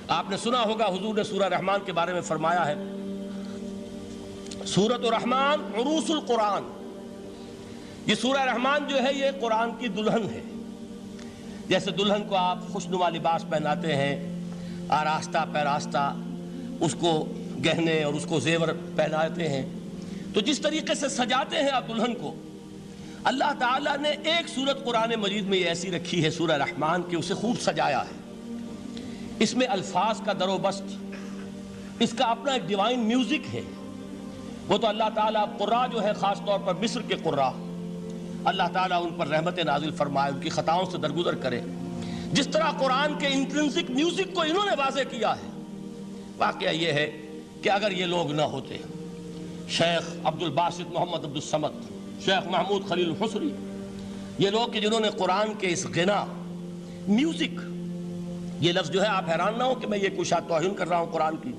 آپ نے سنا ہوگا حضور نے سورہ رحمان کے بارے میں فرمایا ہے، سورۃ الرحمن عروس القرآن. یہ سورہ رحمان جو ہے یہ قرآن کی دلہن ہے. جیسے دلہن کو آپ خوشنما لباس پہناتے ہیں، آراستہ پیراستہ اس کو گہنے اور اس کو زیور پہناتے ہیں، تو جس طریقے سے سجاتے ہیں آپ دلہن کو، اللہ تعالیٰ نے ایک سورت قرآن مجید میں یہ ایسی رکھی ہے سورہ رحمان کہ اسے خوب سجایا ہے. اس میں الفاظ کا در و بست، اس کا اپنا ایک ڈیوائن میوزک ہے. وہ تو اللہ تعالیٰ قراء جو ہے خاص طور پر مصر کے قراء، اللہ تعالیٰ ان پر رحمت نازل فرمائے، ان کی خطاؤں سے درگزر کرے. جس طرح قرآن کے انٹرنسک میوزک کو انہوں نے واضح کیا ہے. واقعہ یہ ہے کہ اگر یہ لوگ نہ ہوتے، شیخ عبد الباسط محمد عبد الصمد، شیخ محمود خلیل الحصری، یہ لوگ کہ جنہوں نے قرآن کے اس غنا میوزک، یہ لفظ جو ہے آپ حیران نہ ہو کہ میں یہ کوئی شاید توہین کر رہا ہوں قرآن کی،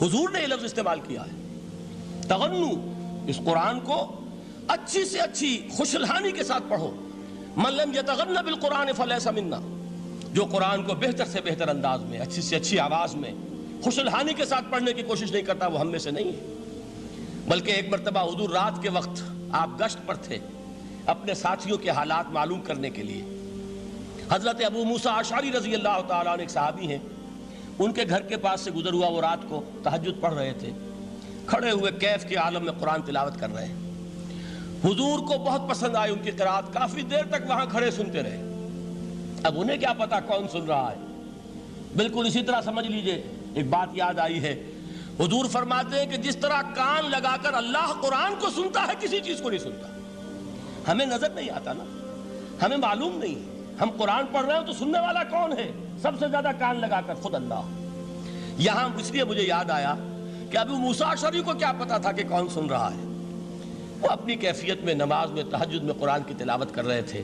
حضور نے یہ لفظ استعمال کیا ہے. تغنو، اس قرآن کو اچھی سے اچھی خوشلہانی کے ساتھ پڑھو. من لم یتغن بالقرآن فلیس منا، جو قرآن کو بہتر سے بہتر انداز میں، اچھی سے اچھی آواز میں، خوشلہانی کے ساتھ پڑھنے کی کوشش نہیں کرتا، وہ ہم میں سے نہیں ہے. بلکہ ایک مرتبہ حضور رات کے وقت آپ گشت پر تھے اپنے ساتھیوں کے حالات معلوم کرنے کے لیے. حضرت ابو موسیٰ اشعری رضی اللہ تعالیٰ عنہ ایک صحابی ہیں، ان کے گھر کے پاس سے گزر ہوا، وہ رات کو تہجد پڑھ رہے تھے، کھڑے ہوئے کیف کے عالم میں قرآن تلاوت کر رہے ہیں. حضور کو بہت پسند آئی ان کی قرات، کافی دیر تک وہاں کھڑے سنتے رہے. اب انہیں کیا پتا کون سن رہا ہے. بالکل اسی طرح سمجھ لیجئے ایک بات یاد آئی ہے. حضور فرماتے ہیں کہ جس طرح کان لگا کر اللہ قرآن کو سنتا ہے، کسی چیز کو نہیں سنتا. ہمیں نظر نہیں آتا نا، ہمیں معلوم نہیں ہے. ہم قرآن پڑھ رہے ہیں تو سننے والا کون ہے؟ سب سے زیادہ کان لگا کر خود اللہ. یہاں اس لیے مجھے یاد آیا کہ ابو موسیٰ اشعری کو کیا پتا تھا کہ کون سن رہا ہے. وہ اپنی کیفیت میں نماز میں تہجد میں قرآن کی تلاوت کر رہے تھے،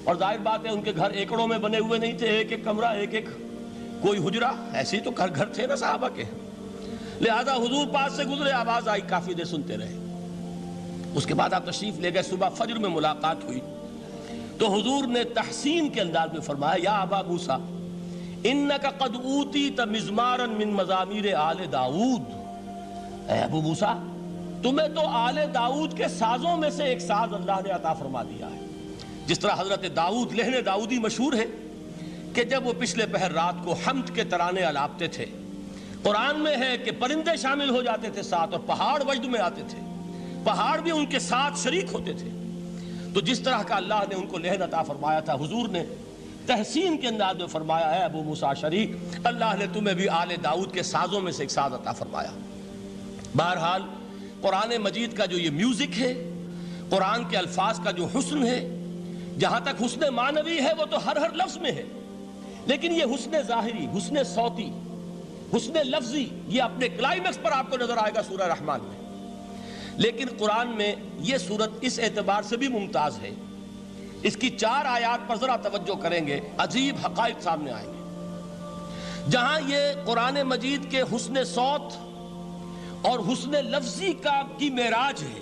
اور ظاہر بات ہے ان کے گھر ایکڑوں میں بنے ہوئے نہیں تھے، ایک ایک کمرہ، ایک ایک کوئی حجرہ، ایسے ہی تو گھر تھے نا صحابہ کے. لہذا حضور پاس سے گزرے، آواز آئی، کافی دیر سنتے رہے. اس کے بعد آپ تشریف لے گئے. صبح فجر میں ملاقات ہوئی تو حضور نے تحسین کے انداز میں فرمایا، یا ابا موسیٰ انک قد اوتیت مزمارا من مزامیر آل داؤد. اے ابو موسیٰ، تمہیں تو آل داؤد کے سازوں میں سے ایک ساز اللہ نے عطا فرما دیا ہے. جس طرح حضرت داؤد، لہن داؤدی مشہور ہے کہ جب وہ پچھلے پہر رات کو حمد کے ترانے الاپتے تھے، قرآن میں ہے کہ پرندے شامل ہو جاتے تھے ساتھ، اور پہاڑ وجد میں آتے تھے، پہاڑ بھی ان کے ساتھ شریک ہوتے تھے. تو جس طرح کا اللہ نے ان کو لہن عطا فرمایا تھا، حضور نے تحسین کے انداز میں فرمایا ہے ابو موسیٰ اشعری، اللہ نے تمہیں بھی آل داؤد کے سازوں میں سے ایک ساز عطا فرمایا. بہرحال قرآن مجید کا جو یہ میوزک ہے، قرآن کے الفاظ کا جو حسن ہے، جہاں تک حسن معنوی ہے وہ تو ہر لفظ میں ہے، لیکن یہ حسن ظاہری، حسن صوتی، حسن لفظی، یہ اپنے کلائمیکس پر آپ کو نظر آئے گا سورہ رحمان میں. لیکن قرآن میں یہ سورت اس اعتبار سے بھی ممتاز ہے، اس کی 4 آیات پر ذرا توجہ کریں گے، عجیب حقائق سامنے آئیں گے. جہاں یہ قرآن مجید کے حسن صوت اور حسن لفظی کی معراج ہے،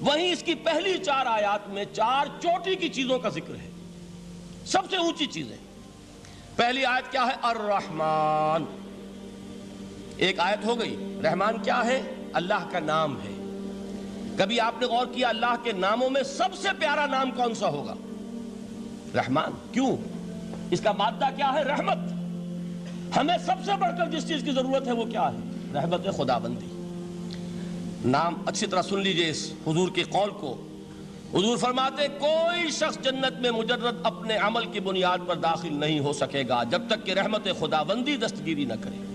وہیں اس کی پہلی 4 آیات میں 4 چوٹی کی چیزوں کا ذکر ہے، سب سے اونچی چیزیں. پہلی آیت کیا ہے؟ الرحمن. ایک آیت ہو گئی. رحمان کیا ہے؟ اللہ کا نام ہے. کبھی آپ نے غور کیا اللہ کے ناموں میں سب سے پیارا نام کون سا ہوگا؟ رحمان. کیوں؟ اس کا مادہ کیا ہے؟ رحمت. ہمیں سب سے بڑھ کر جس چیز کی ضرورت ہے وہ کیا ہے؟ رحمت خداوندی. نام اچھی طرح سن لیجئے اس حضور کے قول کو. حضور فرماتے کوئی شخص جنت میں مجرد اپنے عمل کی بنیاد پر داخل نہیں ہو سکے گا جب تک کہ رحمت خداوندی دستگیری نہ کرے.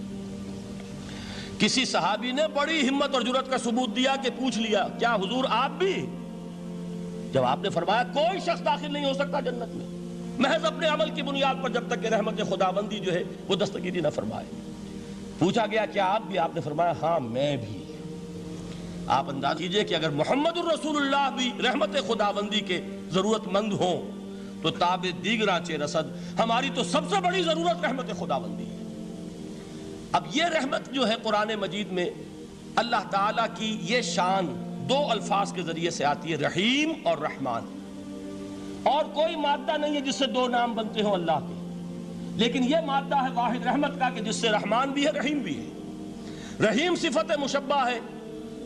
کسی صحابی نے بڑی ہمت اور جرأت کا ثبوت دیا کہ پوچھ لیا، کیا حضور آپ بھی؟ جب آپ نے فرمایا کوئی شخص داخل نہیں ہو سکتا جنت میں محض اپنے عمل کی بنیاد پر جب تک کہ رحمت خداوندی جو ہے وہ دستگیری نہ فرمائے. پوچھا گیا کیا آپ بھی؟ آپ نے فرمایا ہاں میں بھی. آپ انداز کیجئے کہ اگر محمد الرسول اللہ بھی رحمت خداوندی کے ضرورت مند ہوں تو تاب دیگراں چے رسد، ہماری تو سب سے بڑی ضرورت رحمت خداوندی ہے. اب یہ رحمت جو ہے قرآن مجید میں اللہ تعالیٰ کی یہ شان 2 الفاظ کے ذریعے سے آتی ہے، رحیم اور رحمان. اور کوئی مادہ نہیں ہے جس سے 2 نام بنتے ہوں اللہ کے. لیکن یہ مادہ ہے واحد رحمت کا کہ جس سے رحمان بھی ہے رحیم بھی ہے۔ رحیم صفت مشبہ ہے،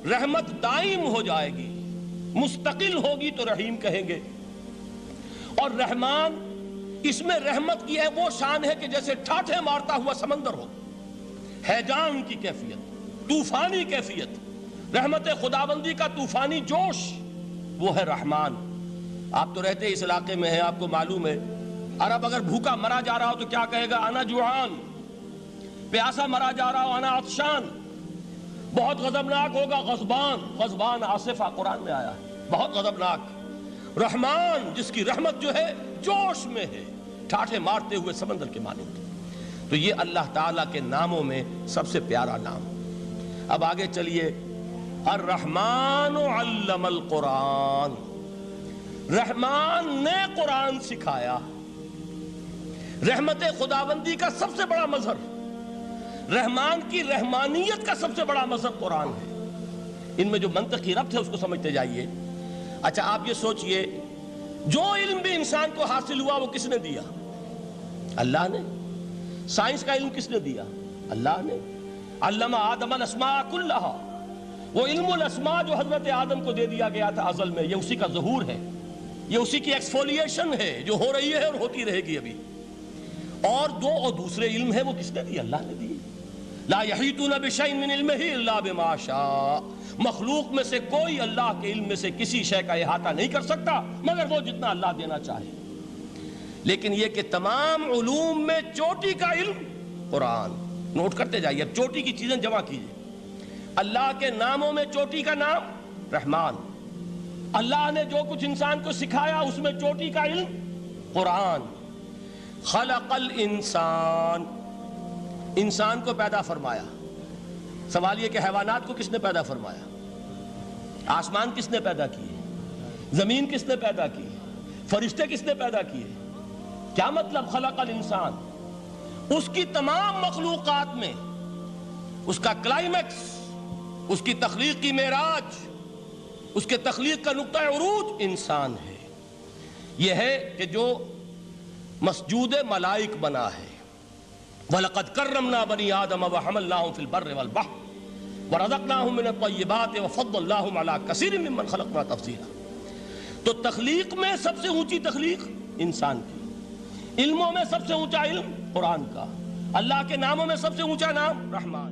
رحمت دائم ہو جائے گی، مستقل ہوگی تو رحیم کہیں گے، اور رحمان اس میں رحمت کی ہے وہ شان ہے کہ جیسے ٹھاٹھے مارتا ہوا سمندر ہو، ہیجان کی کیفیت، طوفانی کیفیت، رحمت خداوندی کا طوفانی جوش، وہ ہے رحمان۔ آپ تو رہتے اس علاقے میں ہیں، آپ کو معلوم ہے عرب اگر بھوکا مرا جا رہا ہو تو کیا کہے گا؟ انا جوعان۔ پیاسا مرا جا رہا ہو انا عطشان۔ بہت غضبناک ہوگا غضبان، غضبان آصفہ قرآن میں آیا ہے، بہت غضبناک۔ رحمان جس کی رحمت جو ہے جوش میں ہے، ٹھاٹھے مارتے ہوئے سمندر کے مانند۔ تو یہ اللہ تعالیٰ کے ناموں میں سب سے پیارا نام۔ اب آگے چلیے، الرحمن علم القرآن، رحمان نے قرآن سکھایا۔ رحمت خداوندی کا سب سے بڑا مظہر، رحمان کی رحمانیت کا سب سے بڑا مظہر قرآن ہے۔ ان میں جو منطقی ربط ہے اس کو سمجھتے جائیے۔ اچھا آپ یہ سوچئے، جو علم بھی انسان کو حاصل ہوا وہ کس نے دیا؟ اللہ نے۔ سائنس کا علم کس نے دیا؟ اللہ نے۔ علم آدم الاسماء کلہا، وہ علم الاسماء جو حضرت آدم کو دے دیا گیا تھا ازل میں، یہ اسی کا ظہور ہے، یہ اسی کی ایکسفولیشن ہے جو ہو رہی ہے اور ہوتی رہے گی ابھی۔ اور دوسرے علم ہے وہ کس نے دی؟ اللہ نے دی۔ لا یحیطون بشیء من علمہ الا بما شاء، مخلوق میں سے کوئی اللہ کے علم میں سے کسی شے کا احاطہ نہیں کر سکتا مگر وہ جتنا اللہ دینا چاہے۔ لیکن یہ کہ تمام علوم میں چوٹی کا علم قرآن، نوٹ کرتے جائیے، اب چوٹی کی چیزیں جمع کیجئے۔ اللہ کے ناموں میں چوٹی کا نام رحمان، اللہ نے جو کچھ انسان کو سکھایا اس میں چوٹی کا علم قرآن۔ خلق الانسان، انسان کو پیدا فرمایا۔ سوال یہ کہ حیوانات کو کس نے پیدا فرمایا؟ آسمان کس نے پیدا کیے؟ زمین کس نے پیدا کی؟ فرشتے کس نے پیدا کیے؟ کیا مطلب خلق الانسان؟ اس کی تمام مخلوقات میں اس کا کلائمیکس، اس کی تخلیق کی معراج، اس کے تخلیق کا نقطہ عروج انسان ہے۔ یہ ہے کہ جو مسجود ملائک بنا ہے۔ وَلَقَدْ كَرَّمْنَا بَنِي آدَمَ وَحَمَلْنَاهُمْ فِي الْبَرِّ وَالْبَحْرِ وَرَزَقْنَاهُمْ مِنَ الطَّيِّبَاتِ وَفَضَّلْنَاهُمْ عَلَى كَثِيرٍ مِّمَّنْ خَلَقْنَا تَفْضِيلًا۔ تو تخلیق میں سب سے اونچی تخلیق انسان کی، علموں میں سب سے اونچا علم قرآن کا، اللہ کے ناموں میں سب سے اونچا نام رحمان۔